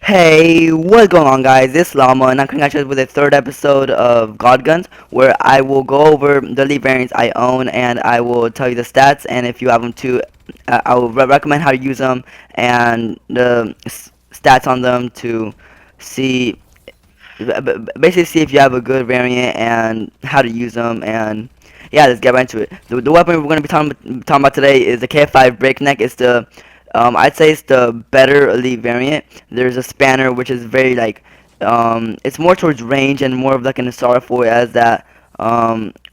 Hey, what's going on, guys? This is Llama, and I'm coming at you with a third episode of God Guns, where I will go over the elite variants I own, and I will tell you the stats, and if you have them too, I will recommend how to use them, and the stats on them to see, basically see if you have a good variant, and how to use them, and yeah, let's get right into it. The weapon we're going to be talking about today is the KF5 Breakneck. It's the I'd say it's the better elite variant. There's a spanner which is very like it's more towards range and more of like an assault for it as that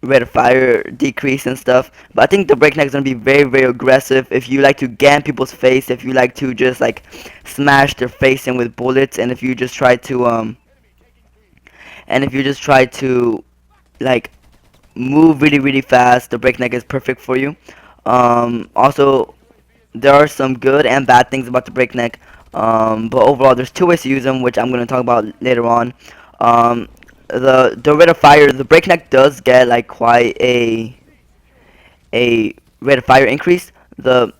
rate of fire decrease and stuff. But I think the Breakneck is gonna be very aggressive if you like to get in people's face, if you like to just like smash their face in with bullets, and if you just try to like move really fast, the Breakneck is perfect for you. Also, there are some good and bad things about the Breakneck, but overall there's two ways to use them, which I'm going to talk about later on. The rate of fire, the Breakneck does get like quite a rate of fire increase. The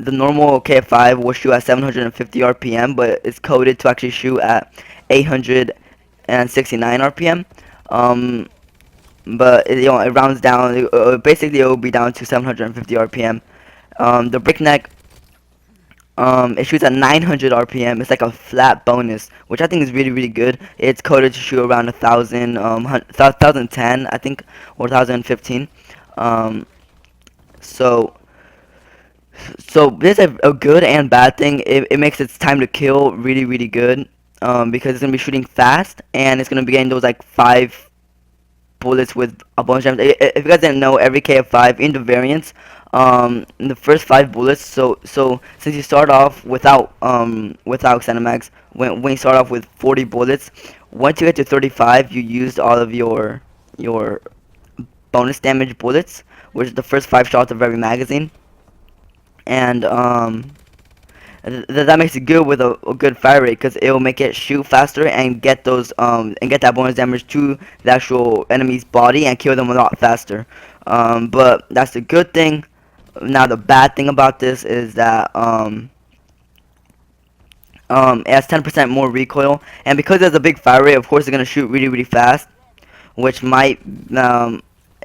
normal KF5 will shoot at 750 RPM, but it's coded to actually shoot at 869 RPM. Um, but it rounds down. Basically, it will be down to 750 RPM. The Breakneck, it shoots at 900 RPM. It's like a flat bonus, which I think is really good. It's coded to shoot around 1010, I think, or 1015. Um, so there's a good and bad thing. It makes its time to kill really good. Because it's gonna be shooting fast, and it's gonna be getting those like 5 bullets with a bunch of damage. If you guys didn't know, every KF5 in the variants, in the first 5 bullets. So since you start off without Cinemax, when you start off with 40 bullets, once you get to 35, you used all of your bonus damage bullets, which is the first 5 shots of every magazine, and that makes it good with a good fire rate, because it will make it shoot faster and get those and get that bonus damage to the actual enemy's body and kill them a lot faster. But that's a good thing. Now the bad thing about this is that it has 10% more recoil, and because there's a big fire rate, of course it's gonna shoot really fast, which might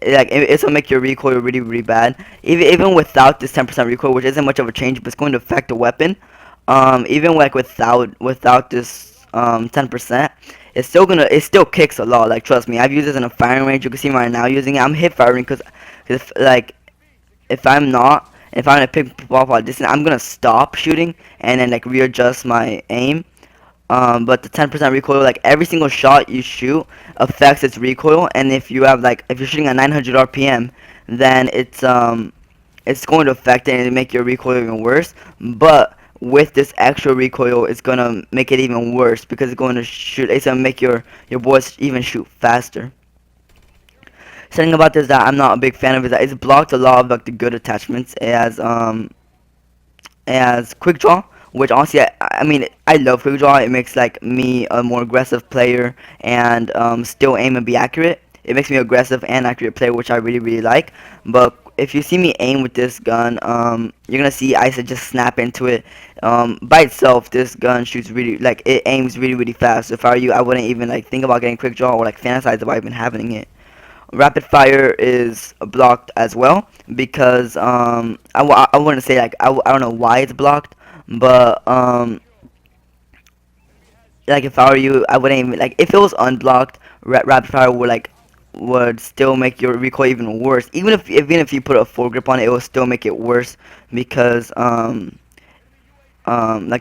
it's gonna make your recoil really bad. Even without this 10% recoil, which isn't much of a change, but it's going to affect the weapon. Even like without this 10%, it still kicks a lot. Like, trust me, I've used this in a firing range. You can see me right now using it. I'm hip firing because like if I'm not if I'm gonna pick people off at distance, I'm gonna stop shooting and then like readjust my aim. But the 10% recoil, like every single shot you shoot affects its recoil, and if you're shooting at 900 RPM, then it's going to affect it and make your recoil even worse. But with this extra recoil, it's gonna make it even worse because it's gonna make your bullets even shoot faster. Something about this that I'm not a big fan of is that it's blocked a lot of like the good attachments. As quick draw, which honestly I mean I love quick draw. It makes like me a more aggressive player and still aim and be accurate. It makes me aggressive and accurate player, which I really like. But if you see me aim with this gun, you're gonna see I said just snap into it. By itself, this gun shoots it aims really fast. If I were you, I wouldn't even like think about getting quick draw or like fantasize about even having it. Rapid fire is blocked as well because I wouldn't say like I don't know why it's blocked, but like if I were you, I wouldn't even like if it was unblocked. Rapid fire would still make your recoil even worse. Even if you put a foregrip on it, it will still make it worse because like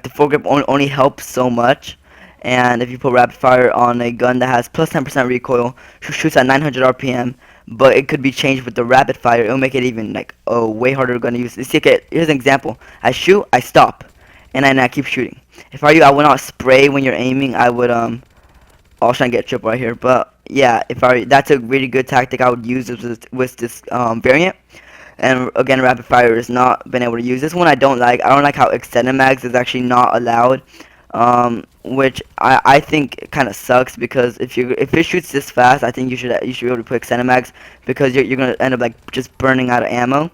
the foregrip only helps so much. And if you put rapid fire on a gun that has plus 10% recoil, shoots at 900 RPM, but it could be changed with the rapid fire, it'll make it even like a way harder gun to use. See, okay, here's an example. I shoot, I stop, and then I keep shooting. If I were you, I would not spray when you're aiming. I would I'll try and get a triple right here. But yeah, that's a really good tactic I would use with this variant. And again, rapid fire has not been able to use this one. I don't like how extended mags is actually not allowed, which I think kind of sucks because if it shoots this fast, I think you should be able to put extended mags because you're gonna end up like just burning out of ammo.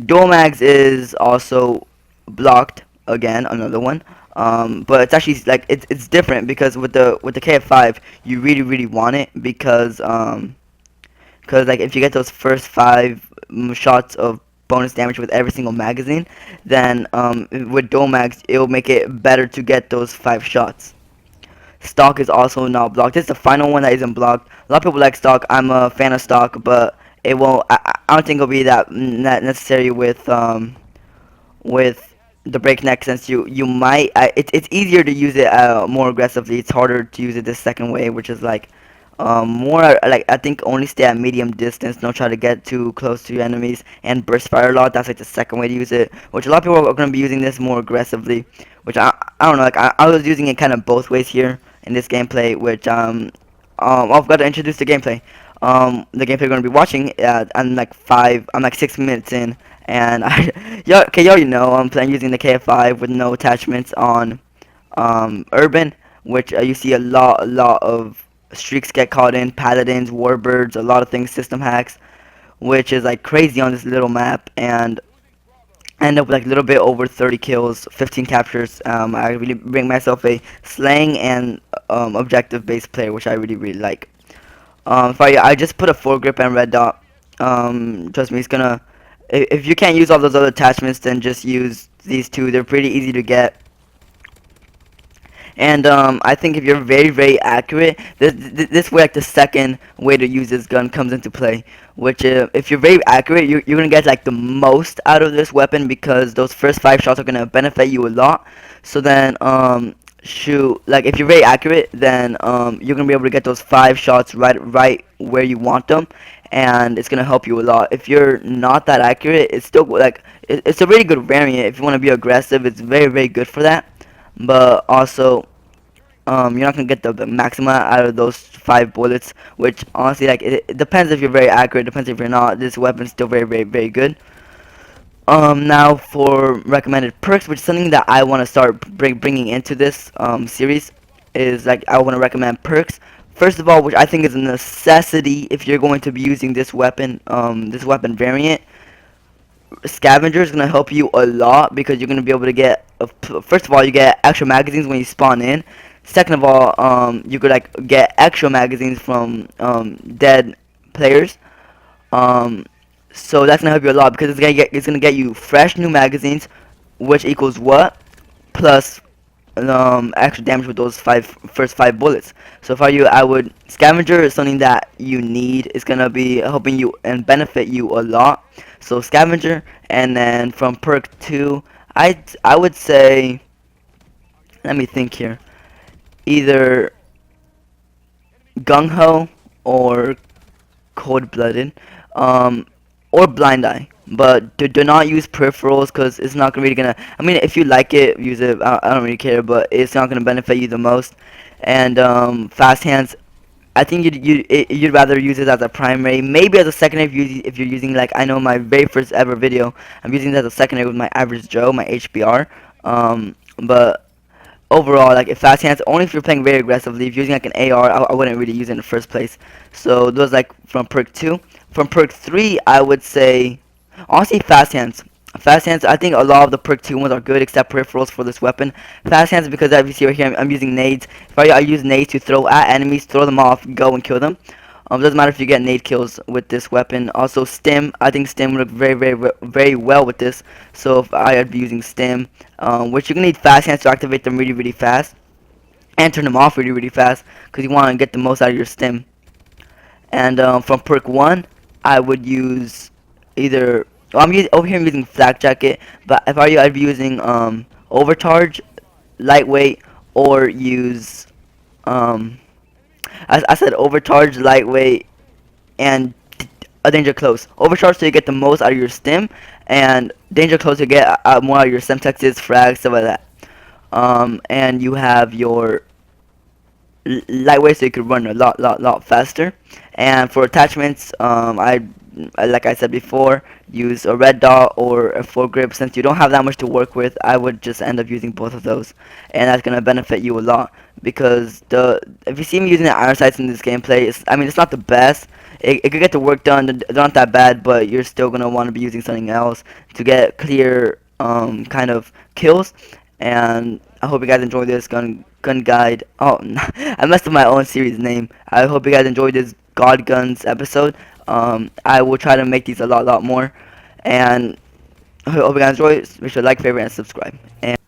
Dual mags is also blocked again, another one. But it's actually like it's different because with the KF5 you really want it because like if you get those first five shots of bonus damage with every single magazine, then with dual mags it'll make it better to get those 5 shots. Stock is also not blocked. This is the final one that isn't blocked. A lot of people like stock. I'm a fan of stock, but it won't. I don't think it'll be that necessary with the breakneck, since you might. It's easier to use it more aggressively. It's harder to use it the second way, which is like more like I think only stay at medium distance. Don't try to get too close to your enemies, and burst fire a lot. That's like the second way to use it. Which a lot of people are going to be using this more aggressively. Which I don't know. Like I was using it kind of both ways here in this gameplay, which I've got to introduce the gameplay. The gameplay we're gonna be watching. I'm like 6 minutes in, and y'all you know I'm playing using the KF5 with no attachments on Urban, which you see a lot of streaks get caught in, paladins, warbirds, a lot of things, system hacks, which is like crazy on this little map, and I end up with like a little bit over 30 kills, 15 captures. I really bring myself a slaying and objective based player, which I really like. I just put a foregrip and red dot. Trust me, it's gonna. If you can't use all those other attachments, then just use these two. They're pretty easy to get. And I think if you're very accurate, this way, like the second way to use this gun comes into play. Which if you're very accurate, you're gonna get like the most out of this weapon, because those first 5 shots are gonna benefit you a lot. So then shoot, like if you're very accurate, then you're gonna be able to get those 5 shots right where you want them, and it's gonna help you a lot. If you're not that accurate, it's still like it's a really good variant. If you want to be aggressive, it's very good for that. But also you're not gonna get the maximum out of those 5 bullets, which honestly, like it depends if you're very accurate, depends if you're not. This weapon's still very good. Now for recommended perks, which is something that I want to start bringing into this series, is like I want to recommend perks. First of all, which I think is a necessity if you're going to be using this weapon variant, Scavenger is going to help you a lot, because you're going to be able to get, first of all, you get extra magazines when you spawn in. Second of all, you could like get extra magazines from dead players. So that's gonna help you a lot, because it's gonna get you fresh new magazines, which equals what? Plus extra damage with those first 5 bullets. So if I were you, I would Scavenger is something that you need. It's gonna be helping you and benefit you a lot. So Scavenger, and then from perk 2, I would say, let me think here, either Gung Ho or Cold Blooded, or Blind Eye. But do not use peripherals, because it's not really gonna. I mean, if you like it, use it. I don't really care, but it's not gonna benefit you the most. And fast hands, I think you'd rather use it as a primary, maybe as a secondary if you're using, like, I know my very first ever video, I'm using it as a secondary with my average Joe, my HBR. But overall, like, if fast hands, only if you're playing very aggressively. If you're using like an AR, I wouldn't really use it in the first place. So those like from perk 2. From perk 3, I would say honestly fast hands. Fast hands, I think a lot of the perk 2 ones are good, except peripherals for this weapon. Fast hands, because as you see right here, I'm using nades. If I use nades to throw at enemies, throw them off, go and kill them. Doesn't matter if you get nade kills with this weapon. Also stim, I think stim would look very well with this. So if I'd be using stim, which you're gonna need fast hands to activate them really fast, and turn them off really fast, because you want to get the most out of your stim. And from perk 1, I would use either, well, over here I'm using flak jacket, but if I were you, I'd be using overcharge, lightweight, or use I said overcharge, lightweight, and a danger close. Overcharge so you get the most out of your stim, and danger close you get more out of your semtexes, frags, stuff like that. And you have your lightweight, so you could run a lot faster. And for attachments, like I said before, use a red dot or a foregrip. Since you don't have that much to work with, I would just end up using both of those, and that's gonna benefit you a lot. Because if you see me using the iron sights in this gameplay, I mean, it's not the best. It could get the work done. They're not that bad, but you're still gonna want to be using something else to get clear kind of kills. And I hope you guys enjoyed this gun guide. Oh, I messed up my own series name. I hope you guys enjoyed this God Guns episode. I will try to make these a lot more. And I hope you guys enjoy it. Make sure to like, favorite, and subscribe. And